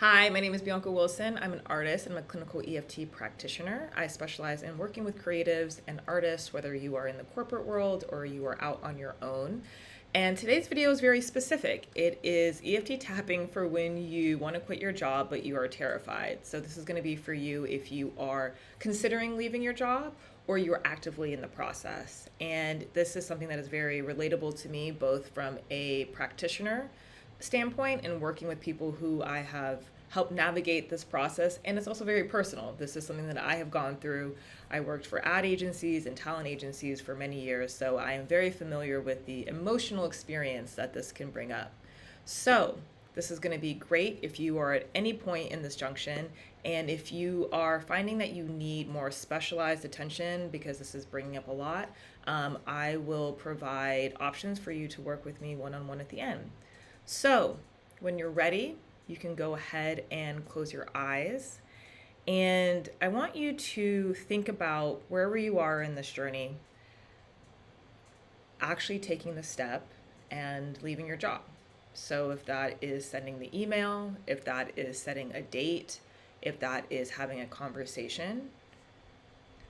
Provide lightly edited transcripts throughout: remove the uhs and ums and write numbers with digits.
Hi, my name is Bianca Wilson. I'm an artist and I'm a clinical EFT practitioner. I specialize in working with creatives and artists, whether you are in the corporate world or you are out on your own. And today's video is very specific. It is EFT tapping for when you want to quit your job, but you are terrified. So this is going to be for you if you are considering leaving your job or you're actively in the process. And this is something that is very relatable to me, both from a practitioner standpoint and working with people who I have helped navigate this process. And it's also very personal. This is something that I have gone through. I worked for ad agencies and talent agencies for many years, so I am very familiar with the emotional experience that this can bring up. So this is going to be great if you are at any point in this junction, and if you are finding that you need more specialized attention because this is bringing up a lot, I will provide options for you to work with me one-on-one at the end. So when you're ready, you can go ahead and close your eyes. And I want you to think about wherever you are in this journey, actually taking the step and leaving your job. So if that is sending the email, if that is setting a date, if that is having a conversation,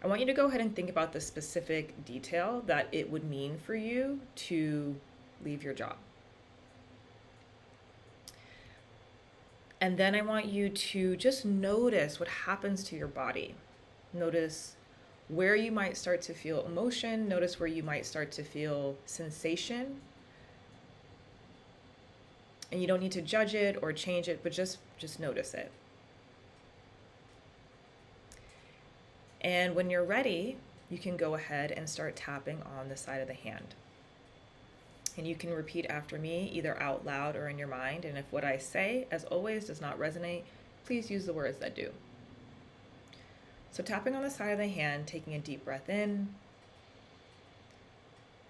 I want you to go ahead and think about the specific detail that it would mean for you to leave your job. And then I want you to just notice what happens to your body. Notice where you might start to feel emotion. Notice where you might start to feel sensation. And you don't need to judge it or change it, but just notice it. And when you're ready, you can go ahead and start tapping on the side of the hand. And you can repeat after me, either out loud or in your mind. And if what I say, as always, does not resonate, please use the words that do. So tapping on the side of the hand, taking a deep breath in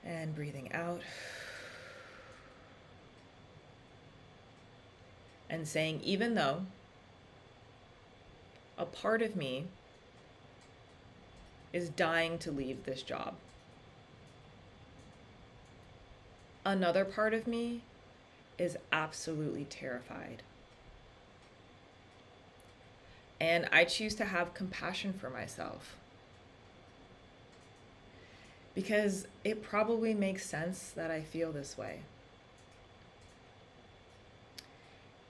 and breathing out. And saying, even though a part of me is dying to leave this job, another part of me is absolutely terrified. And I choose to have compassion for myself because it probably makes sense that I feel this way.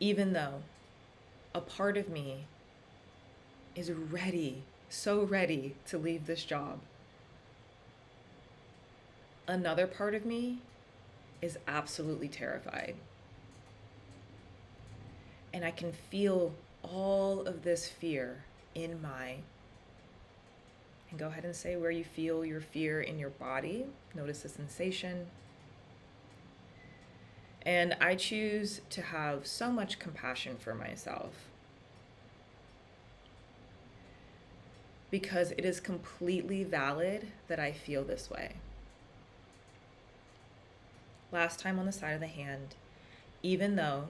Even though a part of me is ready, so ready to leave this job, another part of me is absolutely terrified. And I can feel all of this fear and go ahead and say where you feel your fear in your body. Notice the sensation. And I choose to have so much compassion for myself because it is completely valid that I feel this way. Last time on the side of the hand, even though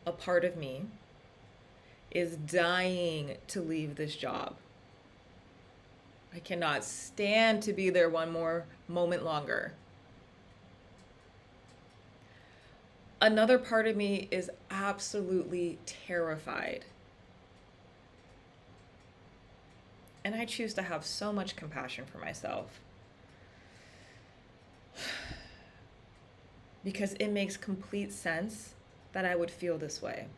a part of me is dying to leave this job. I cannot stand to be there one more moment longer. Another part of me is absolutely terrified. And I choose to have so much compassion for myself because it makes complete sense that I would feel this way.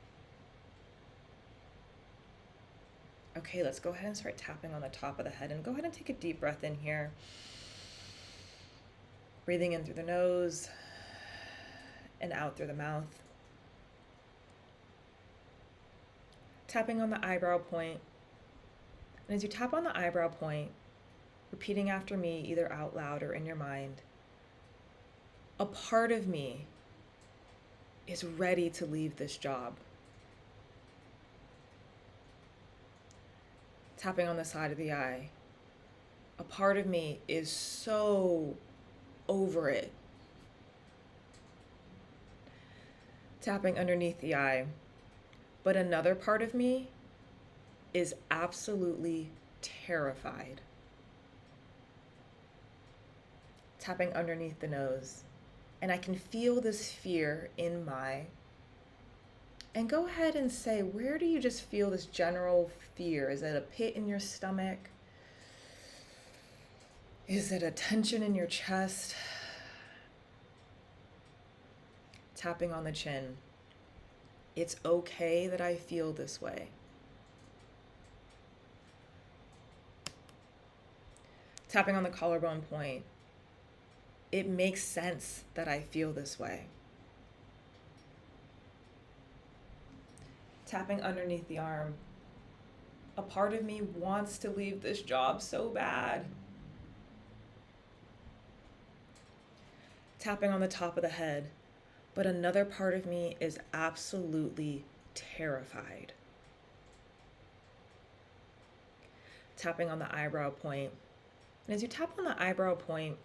Okay, let's go ahead and start tapping on the top of the head and go ahead and take a deep breath in here. Breathing in through the nose and out through the mouth. Tapping on the eyebrow point. And as you tap on the eyebrow point, repeating after me, either out loud or in your mind, a part of me is ready to leave this job. Tapping on the side of the eye, a part of me is so over it. Tapping underneath the eye, but another part of me is absolutely terrified. Tapping underneath the nose, and I can feel this fear in my And go ahead and say, where do you just feel this general fear? Is it a pit in your stomach? Is it a tension in your chest? Tapping on the chin. It's okay that I feel this way. Tapping on the collarbone point. It makes sense that I feel this way. Tapping underneath the arm. A part of me wants to leave this job so bad. Tapping on the top of the head. But another part of me is absolutely terrified. Tapping on the eyebrow point. And as you tap on the eyebrow point,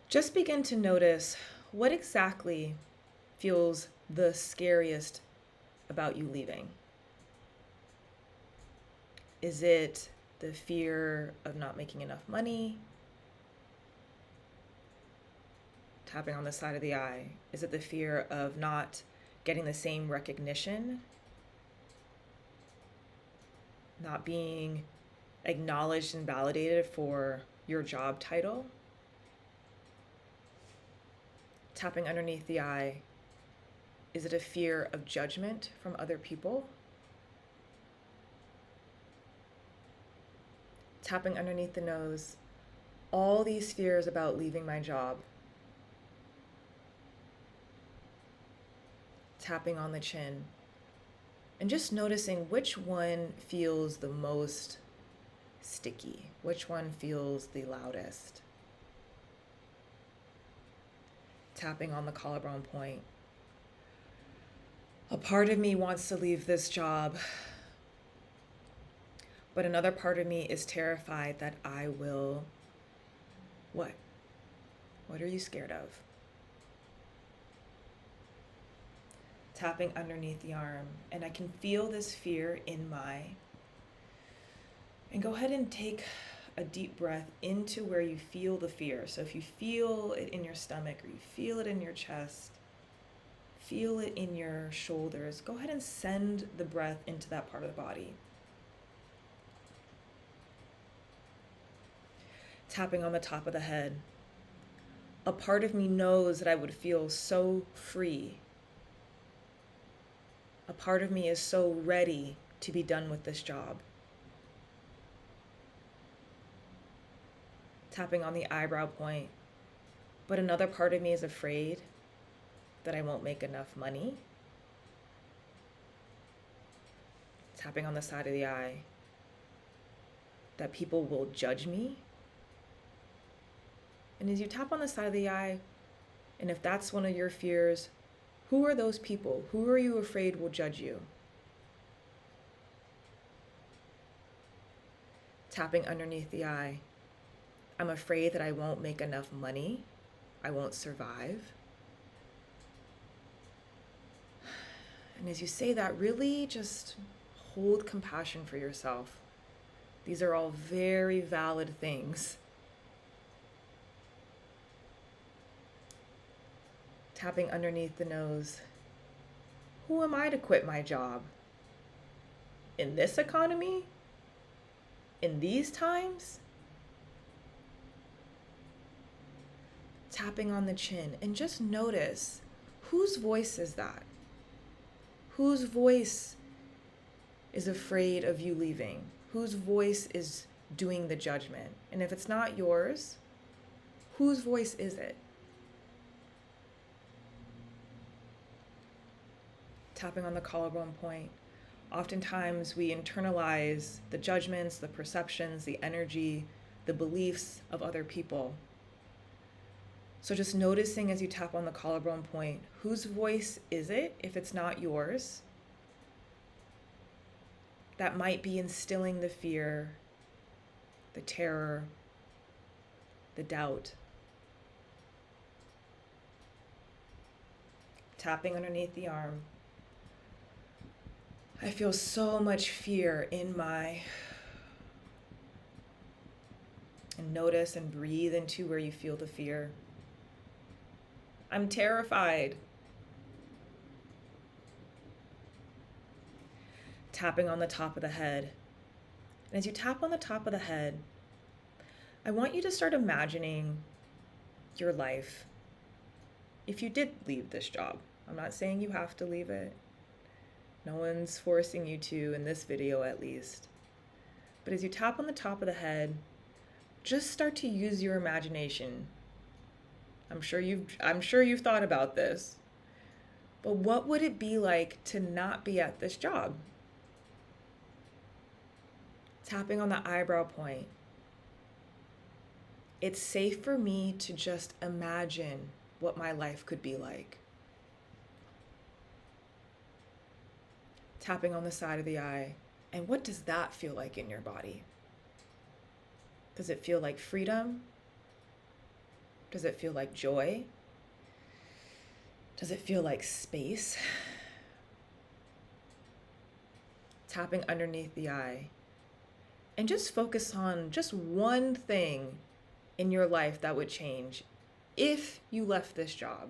just begin to notice what exactly feels the scariest about you leaving. Is it the fear of not making enough money? Tapping on the side of the eye. Is it the fear of not getting the same recognition? Not being acknowledged and validated for your job title? Tapping underneath the eye. Is it a fear of judgment from other people? Tapping underneath the nose. All these fears about leaving my job. Tapping on the chin. And just noticing which one feels the most sticky, which one feels the loudest. Tapping on the collarbone point. A part of me wants to leave this job, but another part of me is terrified that I will, what? What are you scared of? Tapping underneath the arm, and I can feel this fear and go ahead and take a deep breath into where you feel the fear. So if you feel it in your stomach or you feel it in your chest, feel it in your shoulders, go ahead and send the breath into that part of the body. Tapping on the top of the head. A part of me knows that I would feel so free. A part of me is so ready to be done with this job. Tapping on the eyebrow point. But another part of me is afraid that I won't make enough money. Tapping on the side of the eye. That people will judge me. And as you tap on the side of the eye, and if that's one of your fears, who are those people? Who are you afraid will judge you? Tapping underneath the eye. I'm afraid that I won't make enough money. I won't survive. And as you say that, really just hold compassion for yourself. These are all very valid things. Tapping underneath the nose. Who am I to quit my job? In this economy? In these times? Tapping on the chin, and just notice, whose voice is that? Whose voice is afraid of you leaving? Whose voice is doing the judgment? And if it's not yours, whose voice is it? Tapping on the collarbone point. Oftentimes we internalize the judgments, the perceptions, the energy, the beliefs of other people. So just noticing as you tap on the collarbone point, whose voice is it if it's not yours? That might be instilling the fear, the terror, the doubt. Tapping underneath the arm. I feel so much fear in and notice and breathe into where you feel the fear. I'm terrified. tapping on the top of the head. And as you tap on the top of the head, I want you to start imagining your life if you did leave this job. I'm not saying you have to leave it. No one's forcing you to, in this video at least. But as you tap on the top of the head, just start to use your imagination. I'm sure you've thought about this. But what would it be like to not be at this job? Tapping on the eyebrow point. It's safe for me to just imagine what my life could be like. Tapping on the side of the eye. And what does that feel like in your body? Does it feel like freedom? Does it feel like joy? Does it feel like space? Tapping underneath the eye. And just focus on just one thing in your life that would change if you left this job.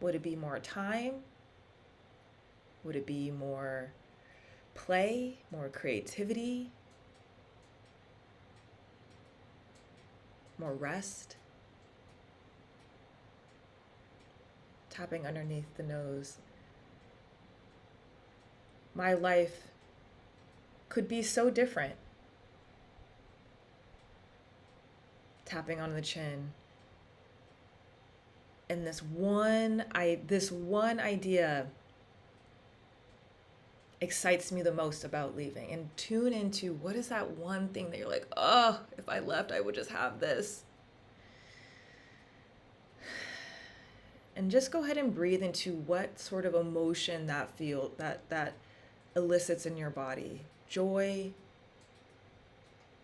Would it be more time? Would it be more play, more creativity, more rest? Tapping underneath the nose. My life could be so different. Tapping on the chin. And this one idea excites me the most about leaving. And tune into what is that one thing that you're like, oh, if I left, I would just have this. And just go ahead and breathe into what sort of emotion that elicits in your body. Joy,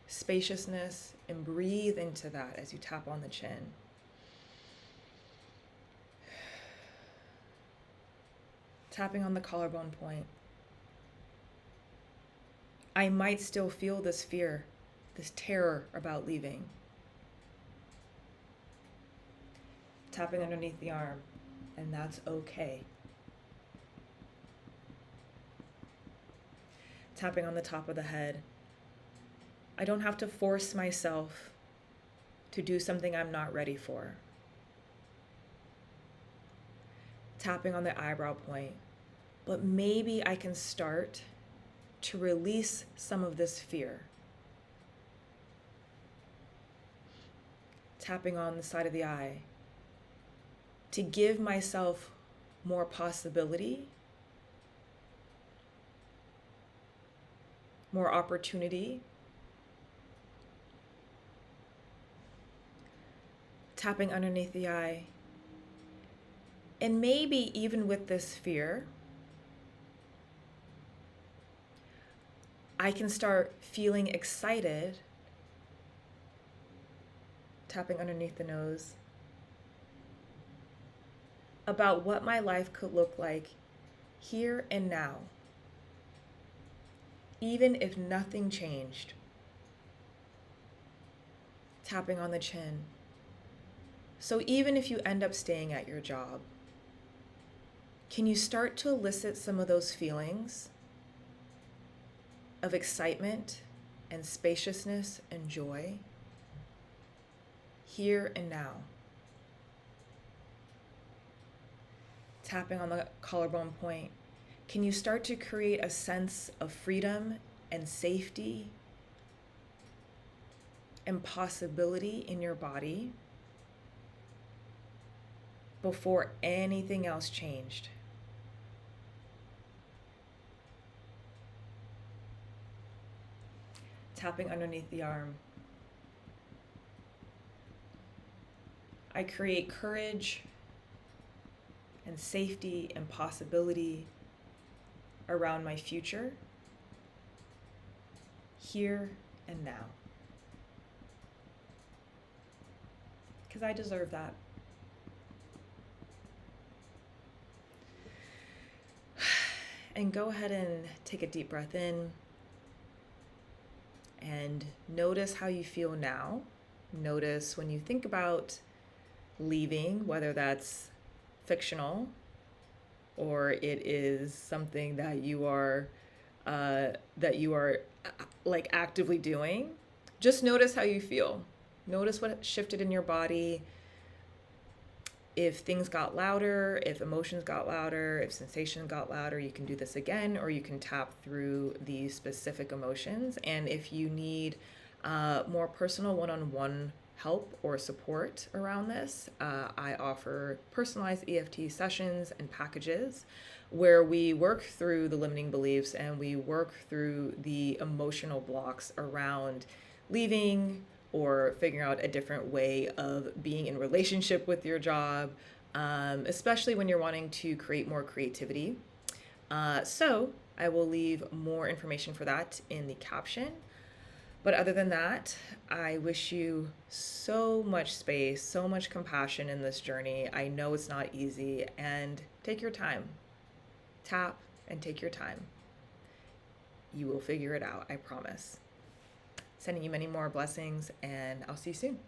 spaciousness, and breathe into that as you tap on the chin. Tapping on the collarbone point. I might still feel this fear, this terror about leaving. Tapping underneath the arm, and that's okay. Tapping on the top of the head. I don't have to force myself to do something I'm not ready for. Tapping on the eyebrow point. But maybe I can start to release some of this fear. Tapping on the side of the eye. To give myself more possibility, more opportunity. Tapping underneath the eye. And maybe even with this fear, I can start feeling excited. Tapping underneath the nose. About what my life could look like here and now, even if nothing changed. Tapping on the chin. So even if you end up staying at your job, can you start to elicit some of those feelings of excitement and spaciousness and joy here and now? Tapping on the collarbone point, can you start to create a sense of freedom and safety and possibility in your body before anything else changed? Tapping underneath the arm. I create courage and safety and possibility around my future, here and now. Because I deserve that. And go ahead and take a deep breath in and notice how you feel now. Notice when you think about leaving, whether that's fictional or it is something that you are that you are like actively doing, just notice how you feel. Notice what shifted in your body. If things got louder, if emotions got louder, if sensation got louder, you can do this again, or you can tap through the specific emotions. And if you need more personal one-on-one help or support around this, I offer personalized EFT sessions and packages where we work through the limiting beliefs and we work through the emotional blocks around leaving or figuring out a different way of being in relationship with your job, especially when you're wanting to create more creativity. So I will leave more information for that in the caption. But other than that, I wish you so much space, so much compassion in this journey. I know it's not easy, and take your time. Tap and take your time. You will figure it out, I promise. Sending you many more blessings, and I'll see you soon.